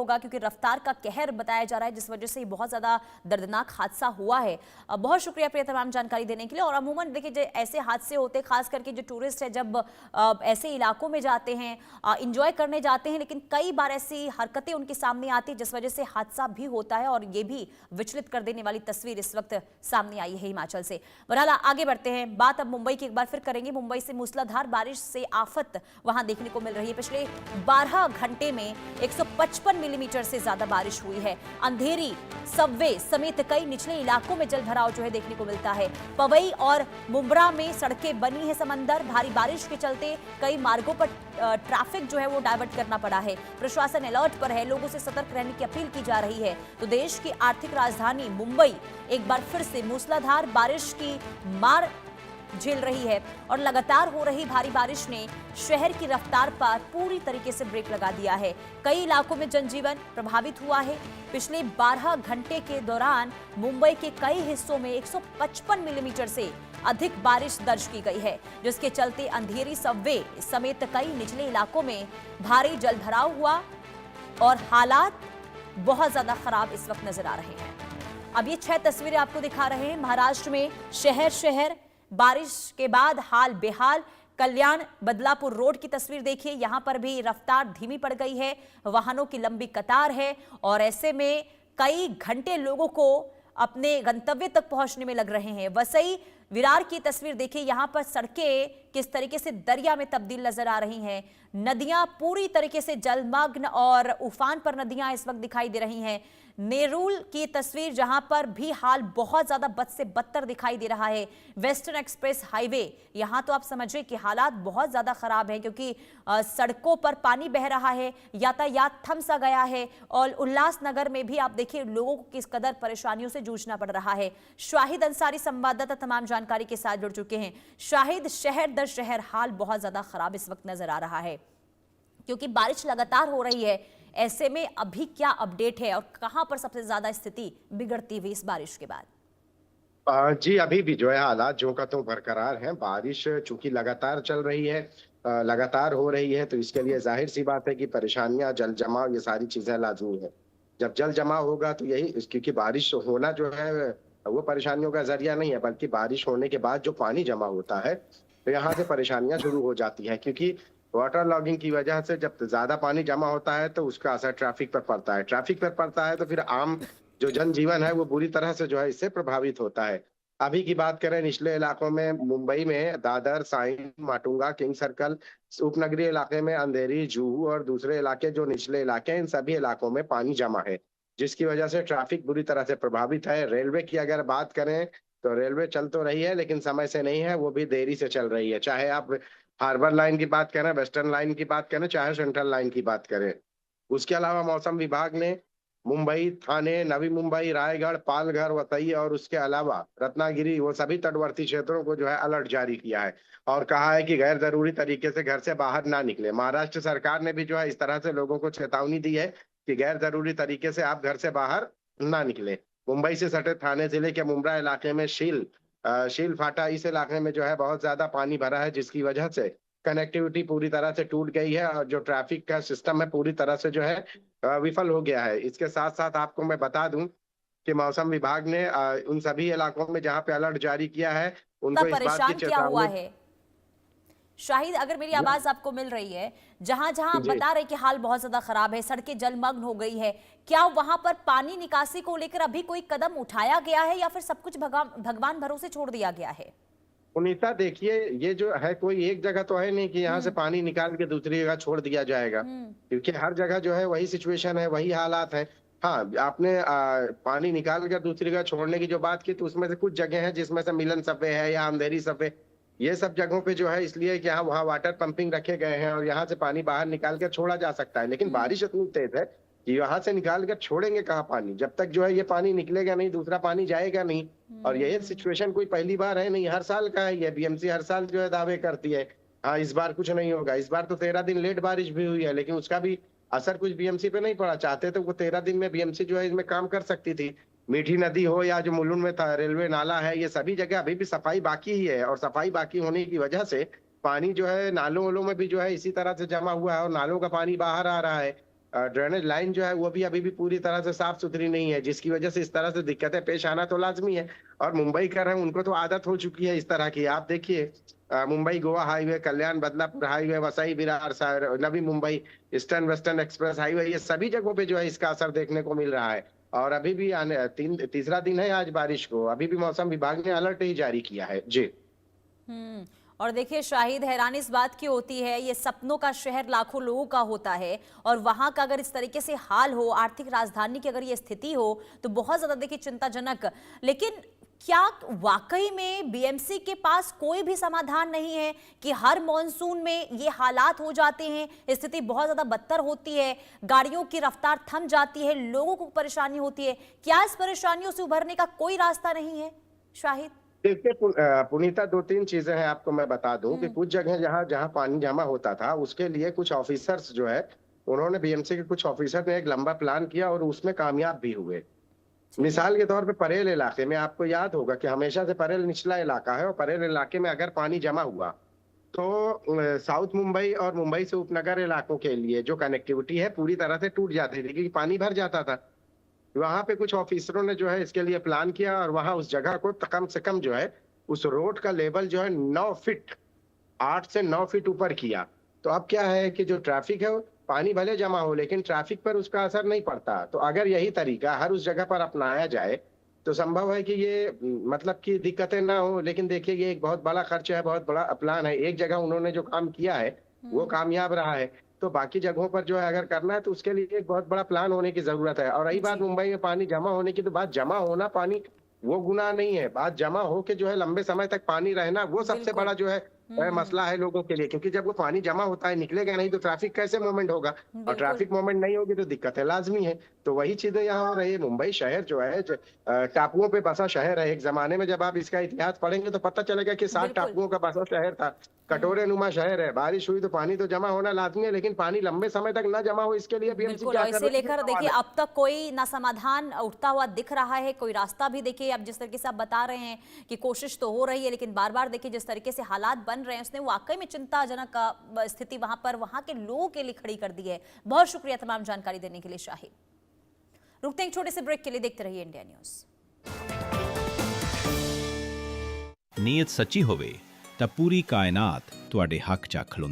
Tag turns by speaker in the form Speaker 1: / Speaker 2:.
Speaker 1: होगा क्योंकि रफ्तार का कहर बताया जा रहा है जिस वजह से बहुत ज़्यादा दर्दनाक हादसा हुआ है। बहुत शुक्रिया प्रिया तमाम जानकारी देने के लिए। और अमूमन देखिए ऐसे हादसे होते, खास करके जो टूरिस्ट है जब ऐसे इलाकों में जाते हैं, इंजॉय करने जाते हैं, लेकिन कई बार ऐसी हरकतें उनके सामने आती है जिस वजह से हादसा भी होता है। और ये भी विचलित कर देने वाली तस्वीर इस वक्त सामने आई है हिमाचल से। बहरहाल आगे बढ़ते हैं, बात अब मुंबई की एक बार फिर करेंगे। मुंबई से मूसलाधार बारिश से आफत वहां देखने को मिल रही है। पिछले 12 घंटे में 155 मिलीमीटर से ज्यादा बारिश हुई है। अंधेरी, सबवे समेत कई निचले इलाकों में जल भराव जो है देखने को मिलता है। पवई और मुंब्रा में सड़कें बनी है समंदर। भारी बारिश के चलते कई मार्गों पर ट्रैफिक जो है वो डाइवर्ट करना पड़ा है। प्रशासन अलर्ट पर है, लोगों से सतर्क रहने की अपील की जा रही है। तो देश की आर्थिक राजधानी मुंबई एक बार फिर से मूसलाधार बारिश की मार झेल रही है और लगातार हो रही भारी बारिश ने शहर की रफ्तार पर पूरी तरीके से ब्रेक लगा दिया है। कई इलाकों में जनजीवन प्रभावित हुआ है। पिछले 12 घंटे के दौरान मुंबई के कई हिस्सों में 155 मिलीमीटर से अधिक बारिश दर्ज की गई है, जिसके चलते अंधेरी, सबवे समेत कई निचले इलाकों में भारी जलभराव हुआ और हालात बहुत ज्यादा खराब इस वक्त नजर आ रहे हैं। अब ये 6 तस्वीरें आपको दिखा रहे हैं। महाराष्ट्र में शहर शहर बारिश के बाद हाल बेहाल। कल्याण बदलापुर रोड की तस्वीर देखिए, यहां पर भी रफ्तार धीमी पड़ गई है, वाहनों की लंबी कतार है और ऐसे में कई घंटे लोगों को अपने गंतव्य तक पहुंचने में लग रहे हैं। वसई विरार की तस्वीर देखिए, यहां पर सड़कें किस तरीके से दरिया में तब्दील नजर आ रही हैं। नदियां पूरी तरीके से जलमग्न और उफान पर नदियां इस वक्त दिखाई दे रही हैं। नेरूल की तस्वीर जहां पर भी हाल बहुत ज्यादा बद से बदतर दिखाई दे रहा है। वेस्टर्न एक्सप्रेस हाईवे, यहां तो आप समझिए कि हालात बहुत ज्यादा खराब है क्योंकि सड़कों पर पानी बह रहा है, यातायात थम सा गया है। और उल्लासनगर में भी आप देखिए लोगों को किस कदर परेशानियों से जूझना पड़ रहा है। शाहिद अंसारी संवाददाता तमाम जानकारी के साथ जुड़ चुके हैं। शाहिद, शहर दर शहर हाल बहुत ज्यादा खराब इस वक्त नजर आ रहा है क्योंकि बारिश लगातार हो रही है। ऐसे में अभी क्या अपडेट है और कहां पर सबसे ज्यादा स्थिति बिगड़ती हुई इस बारिश के बाद?
Speaker 2: जी, अभी भी जो है हालात जो का त्यों बरकरार हैं। बारिश चूंकि लगातार चल रही है, लगातार हो रही है, तो इसके लिए जाहिर सी बात है कि परेशानियां, जल जमाव, ये सारी चीजें लाजमी है। जब जल जमाव होगा तो यही क्योंकि बारिश होना जो है वो परेशानियों का जरिया नहीं है, बल्कि बारिश होने के बाद जो पानी जमा होता है तो यहाँ से परेशानियां शुरू हो जाती है। क्योंकि वाटर लॉगिंग की वजह से जब ज्यादा पानी जमा होता है तो उसका असर ट्रैफिक पर पड़ता है। ट्रैफिक पर पड़ता है तो फिर आम जो जनजीवन है वो बुरी तरह से जो है इससे प्रभावित होता है। अभी की बात करें निचले इलाकों में, मुंबई में दादर, साइन, माटुंगा, किंग सर्कल, उपनगरीय इलाके में अंधेरी, जुहू और दूसरे इलाके जो निचले इलाके हैं, इन सभी इलाकों में पानी जमा है, जिसकी वजह से ट्रैफिक बुरी तरह से प्रभावित है। रेलवे की अगर बात करें तो रेलवे चल तो रही है लेकिन समय से नहीं है, वो भी देरी से चल रही है। चाहे आप हार्बर लाइन की बात करें, वेस्टर्न लाइन की बात करें, चाहे सेंट्रल लाइन की बात करें। उसके अलावा मौसम विभाग ने मुंबई, थाने, नवी मुंबई, रायगढ़, पालघर, वतई और उसके अलावा रत्नागिरी, वो सभी तटवर्ती क्षेत्रों को जो है अलर्ट जारी किया है और कहा है कि गैर जरूरी तरीके से घर से बाहर ना निकले। महाराष्ट्र सरकार ने भी जो है इस तरह से लोगों को चेतावनी दी है कि गैर जरूरी तरीके से आप घर से बाहर ना निकले। मुंबई से सटे थाने जिले के मुंब्रा इलाके में शील फाटा, इस इलाके में जो है बहुत ज्यादा पानी भरा है, जिसकी वजह से कनेक्टिविटी पूरी तरह से टूट गई है और जो ट्रैफिक का सिस्टम है पूरी तरह से जो है विफल हो गया है। इसके साथ साथ आपको मैं बता दूं कि मौसम विभाग ने उन सभी इलाकों में जहां पे अलर्ट जारी किया है उनको
Speaker 1: तब
Speaker 2: इस बात की
Speaker 1: परेशान क्या हुआ
Speaker 2: चेतावनी।
Speaker 1: है? शाहिद, अगर मेरी आवाज आपको मिल रही है, जहां जहां आप
Speaker 2: जी,
Speaker 1: बता रहे कि हाल बहुत ज्यादा खराब है, सड़कें जलमग्न हो गई है, क्या वहां पर पानी निकासी को लेकर अभी कोई कदम उठाया गया है या फिर सब कुछ भगवान भरोसे छोड़ दिया गया है?
Speaker 2: पुनीता देखिए, ये जो है कोई एक जगह तो है नहीं कि यहाँ से
Speaker 1: हम्म।
Speaker 2: पानी निकाल के दूसरी जगह छोड़ दिया जाएगा,
Speaker 1: हम्म।
Speaker 2: क्योंकि हर जगह जो है वही सिचुएशन है, वही हालात है। हाँ, आपने पानी निकाल कर दूसरी जगह छोड़ने की जो बात की तो उसमें से कुछ जगह है जिसमें से मिलन सफे है या अंधेरी सफे, ये सब जगहों पे जो है इसलिए कि यहाँ वहाँ वाटर पंपिंग रखे गए हैं और यहाँ से पानी बाहर निकाल कर छोड़ा जा सकता है। लेकिन
Speaker 1: हम्म।
Speaker 2: बारिश इतनी तेज है कि यहाँ से निकाल कर छोड़ेंगे कहाँ पानी, जब तक जो है ये पानी निकलेगा नहीं, दूसरा पानी जाएगा नहीं। और यही
Speaker 1: हम्म।
Speaker 2: सिचुएशन कोई पहली बार है नहीं, हर साल का है ये। बीएमसी हर साल जो है दावे करती है हाँ इस बार कुछ नहीं होगा। इस बार तो 13 दिन लेट बारिश भी हुई है, लेकिन उसका भी असर कुछ बीएमसी पे नहीं पड़ा। चाहते तो वो 13 दिन में बीएमसी जो है इसमें काम कर सकती थी। मीठी नदी हो या जो मुलुंड में था रेलवे नाला है, ये सभी जगह अभी भी सफाई बाकी ही है और सफाई बाकी होने की वजह से पानी जो है नालों वालों में भी जो है इसी तरह से जमा हुआ है और नालों का पानी बाहर आ रहा है। ड्रेनेज लाइन जो है वो भी अभी भी पूरी तरह से साफ सुथरी नहीं है, जिसकी वजह से इस तरह से दिक्कतें पेश आना तो लाजमी है। और मुंबई कर हैं उनको तो आदत हो चुकी है इस तरह की। आप देखिए Mumbai Goa highway, Kalyan Badlapur highway, Vasai Virar, Navi Mumbai, eastern western express highway, ये सभी जगहों पे जो है इसका असर देखने को मिल रहा है। और अभी भी तीसरा दिन है आज बारिश को, अभी भी मौसम विभाग ने अलर्ट ही जारी किया है। जी।
Speaker 1: और देखिए शाहिद, हैरानी इस बात की होती है, ये सपनों का शहर लाखों लोगों का होता है और वहां का अगर इस तरीके से हाल हो, आर्थिक राजधानी की अगर ये स्थिति हो तो बहुत ज्यादा देखिए चिंताजनक। लेकिन क्या वाकई में बीएमसी के पास कोई भी समाधान नहीं है कि हर मॉनसून में ये हालात हो जाते हैं, स्थिति बहुत ज्यादा बदतर होती है, गाड़ियों की रफ्तार थम जाती है, लोगों को परेशानी होती है? क्या इस परेशानियों से उभरने का कोई रास्ता नहीं है शाहिद?
Speaker 2: देखिए पुनीता, 2-3 चीजें हैं, आपको मैं बता दूं कि कुछ जगह जहां जहां पानी जमा होता था उसके लिए कुछ ऑफिसर्स जो है, उन्होंने बीएमसी के कुछ ऑफिसर ने एक लंबा प्लान किया और उसमें कामयाब भी हुए। मिसाल के तौर पे परेल इलाके में आपको याद होगा कि हमेशा से परेल निचला इलाका है और परेल इलाके में अगर पानी जमा हुआ तो साउथ मुंबई और मुंबई से उपनगर इलाकों के लिए जो कनेक्टिविटी है पूरी तरह से टूट जाती थी, क्योंकि पानी भर जाता था। वहां पे कुछ ऑफिसरों ने जो है इसके लिए प्लान किया और वहां उस जगह को कम से कम जो है उस रोड का लेवल जो है 9 फीट, 8 से 9 फीट ऊपर किया। तो अब क्या है कि जो ट्रैफिक है वो पानी भले जमा हो लेकिन ट्रैफिक पर उसका असर नहीं पड़ता। तो अगर यही तरीका हर उस जगह पर अपनाया जाए तो संभव है कि ये मतलब कि दिक्कतें ना हो। लेकिन देखिए ये एक बहुत बड़ा खर्च है, बहुत बड़ा प्लान है। एक जगह उन्होंने जो काम किया है वो कामयाब रहा है, तो बाकी जगहों पर जो है अगर करना है तो उसके लिए एक बहुत बड़ा प्लान होने की जरूरत है। और रही बात
Speaker 1: जी।
Speaker 2: मुंबई में पानी जमा होने की, तो बात जमा होना पानी वो गुनाह नहीं है, बात जमा हो के जो है लंबे समय तक पानी रहना वो सबसे
Speaker 1: बिल्कुल।
Speaker 2: बड़ा जो है मसला है लोगों के लिए। क्योंकि जब वो पानी जमा होता है, निकलेगा नहीं तो ट्रैफिक कैसे मूवमेंट होगा, और
Speaker 1: बिल्कुल।
Speaker 2: ट्रैफिक मूवमेंट नहीं होगी तो दिक्कतें लाजमी है। तो वही चीजें यहाँ हो रही है। मुंबई शहर जो है टापुओं पे बसा शहर है। एक जमाने में जब आप इसका इतिहास पढ़ेंगे तो पता चलेगा कि 7
Speaker 1: बिल्कुल।
Speaker 2: टापुओं का बसा शहर था, कटोरे नुमा शहर है। बारिश हुई तो पानी तो जमा होना लाजमी है, लेकिन पानी लंबे समय तक ना जमा हो इसके लिए बीएमसी
Speaker 1: बिल्कुल,
Speaker 2: क्या
Speaker 1: और
Speaker 2: कर
Speaker 1: इसे
Speaker 2: रही है, ये
Speaker 1: लेकर
Speaker 2: सवाल
Speaker 1: देखिए
Speaker 2: है।
Speaker 1: अब तक कोई ना समाधान उठता हुआ दिख रहा है, कोई रास्ता भी देखिए अब जिस तरीके से आप बता रहे हैं कि कोशिश तो हो रही है, लेकिन बार बार देखिए जिस तरीके से हालात बन रहे हैं उसने वाकई में चिंताजनक स्थिति वहां पर वहां के लोगों के लिए खड़ी कर दी है। बहुत शुक्रिया तमाम जानकारी देने के लिए शाहिद। रुकते हैं एक छोटे से ब्रेक के लिए, देखते रहिए इंडिया न्यूज।
Speaker 3: ਨੀਅਤ ਸੱਚੀ ਹੋਵੇ ਤਾਂ ਪੂਰੀ ਕਾਇਨਾਤ ਤੁਹਾਡੇ ਹੱਕ 'ਚ ਖਲੋਂਦੀ